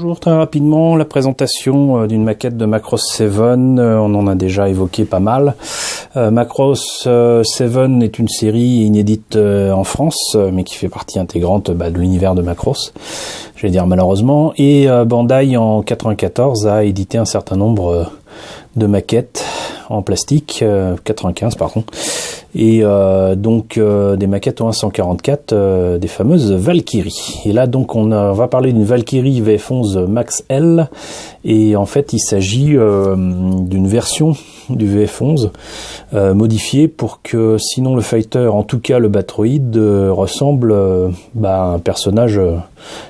Bonjour, très rapidement, la présentation d'une maquette de Macross 7, on en a déjà évoqué pas mal. Macross 7 est une série inédite en France, mais qui fait partie intégrante de l'univers de Macross, je vais dire malheureusement, et Bandai en 94 a édité un certain nombre de maquettes en plastique, 95 pardon, et donc des maquettes en 144, des fameuses Valkyries. Et là donc on va parler d'une Valkyrie VF11 Max L, et en fait il s'agit d'une version du VF11 modifiée pour que sinon le fighter, en tout cas le Batroid, ressemble à un personnage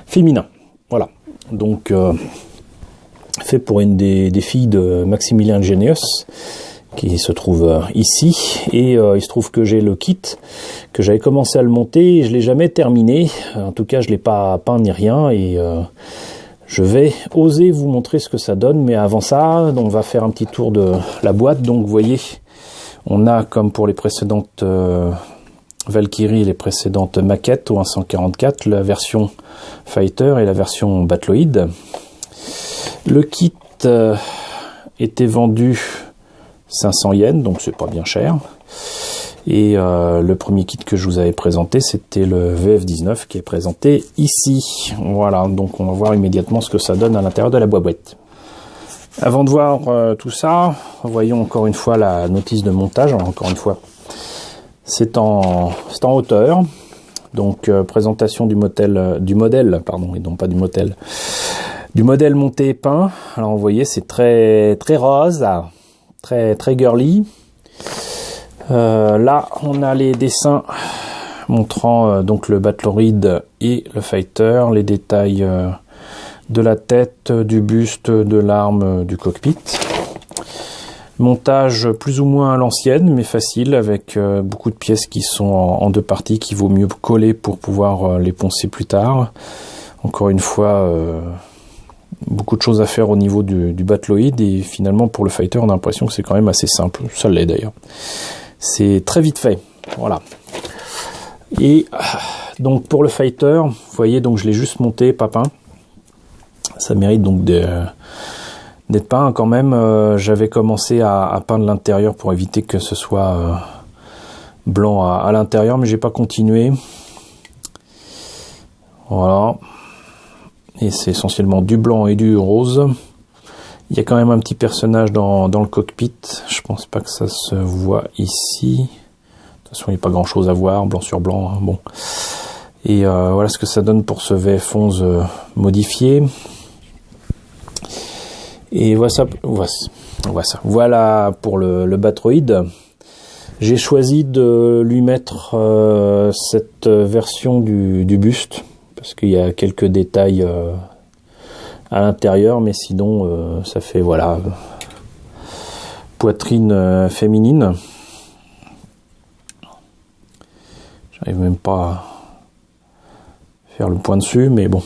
féminin. Voilà, donc fait pour une des filles de Maximilien Genius, qui se trouve ici, et il se trouve que j'ai le kit, que j'avais commencé à le monter, et je l'ai jamais terminé, en tout cas je l'ai pas peint ni rien, et je vais oser vous montrer ce que ça donne, mais avant ça, on va faire un petit tour de la boîte. Donc vous voyez, on a comme pour les précédentes Valkyrie, les précédentes maquettes au 144, la version Fighter et la version Battloid. Le kit était vendu 500 yens, donc c'est pas bien cher. Et le premier kit que je vous avais présenté, c'était le VF19 qui est présenté ici. Voilà, donc on va voir immédiatement ce que ça donne à l'intérieur de la boîte. Avant de voir tout ça, voyons encore une fois la notice de montage. Alors, encore une fois, c'est en hauteur. Donc présentation du modèle, pardon, et non pas du motel. Du modèle monté et peint. Alors vous voyez, c'est très rose, très girly. Là, on a les dessins montrant donc le Battloid et le Fighter, les détails de la tête, du buste, de l'arme, du cockpit. Montage plus ou moins à l'ancienne, mais facile, avec beaucoup de pièces qui sont en deux parties, qu'il vaut mieux coller pour pouvoir les poncer plus tard. Encore une fois, beaucoup de choses à faire au niveau du Battloid, et finalement pour le Fighter on a l'impression que c'est quand même assez simple, ça l'est d'ailleurs. C'est très vite fait, voilà. Et donc pour le Fighter, vous voyez, donc je l'ai juste monté, pas peint. Ça mérite donc d'être peint quand même. J'avais commencé à peindre l'intérieur pour éviter que ce soit blanc à l'intérieur, mais j'ai pas continué. Voilà. Et c'est essentiellement du blanc et du rose. Il y a quand même un petit personnage dans le cockpit. Je pense pas que ça se voit ici. De toute façon, il n'y a pas grand chose à voir, blanc sur blanc. Hein, bon. Et voilà ce que ça donne pour ce VF11 modifié. Et voilà pour le Batroid. J'ai choisi de lui mettre cette version du buste, parce qu'il y a quelques détails à l'intérieur, mais sinon ça fait voilà, poitrine féminine. J'arrive même pas à faire le point dessus, mais bon.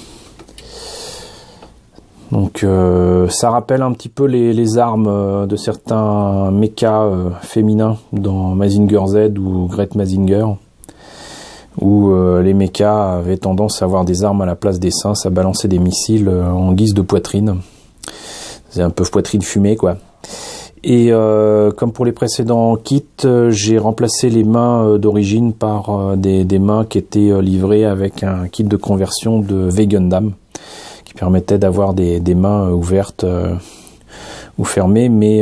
Donc ça rappelle un petit peu les armes de certains mechas féminins dans Mazinger Z ou Great Mazinger, où les mechas avaient tendance à avoir des armes à la place des seins, à balancer des missiles en guise de poitrine. C'est un peu poitrine fumée, quoi. Et comme pour les précédents kits, j'ai remplacé les mains d'origine par des mains qui étaient livrées avec un kit de conversion de V-Gundam, qui permettait d'avoir des mains ouvertes ou fermées, mais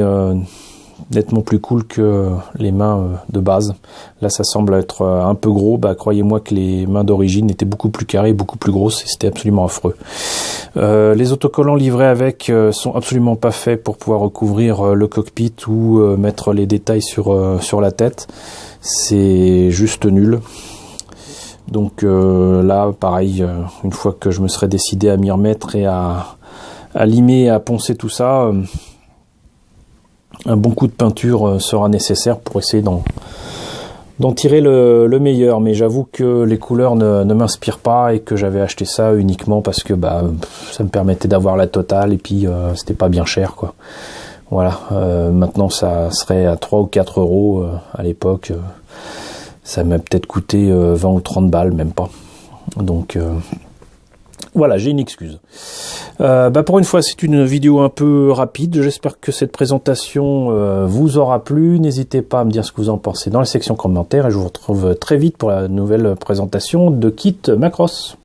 nettement plus cool que les mains de base. Là ça semble être un peu gros, croyez-moi que les mains d'origine étaient beaucoup plus carrées, beaucoup plus grosses, et c'était absolument affreux. Les autocollants livrés avec sont absolument pas faits pour pouvoir recouvrir le cockpit ou mettre les détails sur la tête. C'est juste nul. Donc là pareil, une fois que je me serai décidé à m'y remettre et à limer et à poncer tout ça, un bon coup de peinture sera nécessaire pour essayer d'en tirer le meilleur. Mais j'avoue que les couleurs ne m'inspirent pas, et que j'avais acheté ça uniquement parce que ça me permettait d'avoir la totale, et puis c'était pas bien cher, quoi. Voilà, maintenant ça serait à 3 ou 4 euros. À l'époque ça m'a peut-être coûté 20 ou 30 balles, même pas. Donc Voilà, j'ai une excuse. Pour une fois, c'est une vidéo un peu rapide. J'espère que cette présentation vous aura plu. N'hésitez pas à me dire ce que vous en pensez dans la section commentaires et je vous retrouve très vite pour la nouvelle présentation de kit Macross.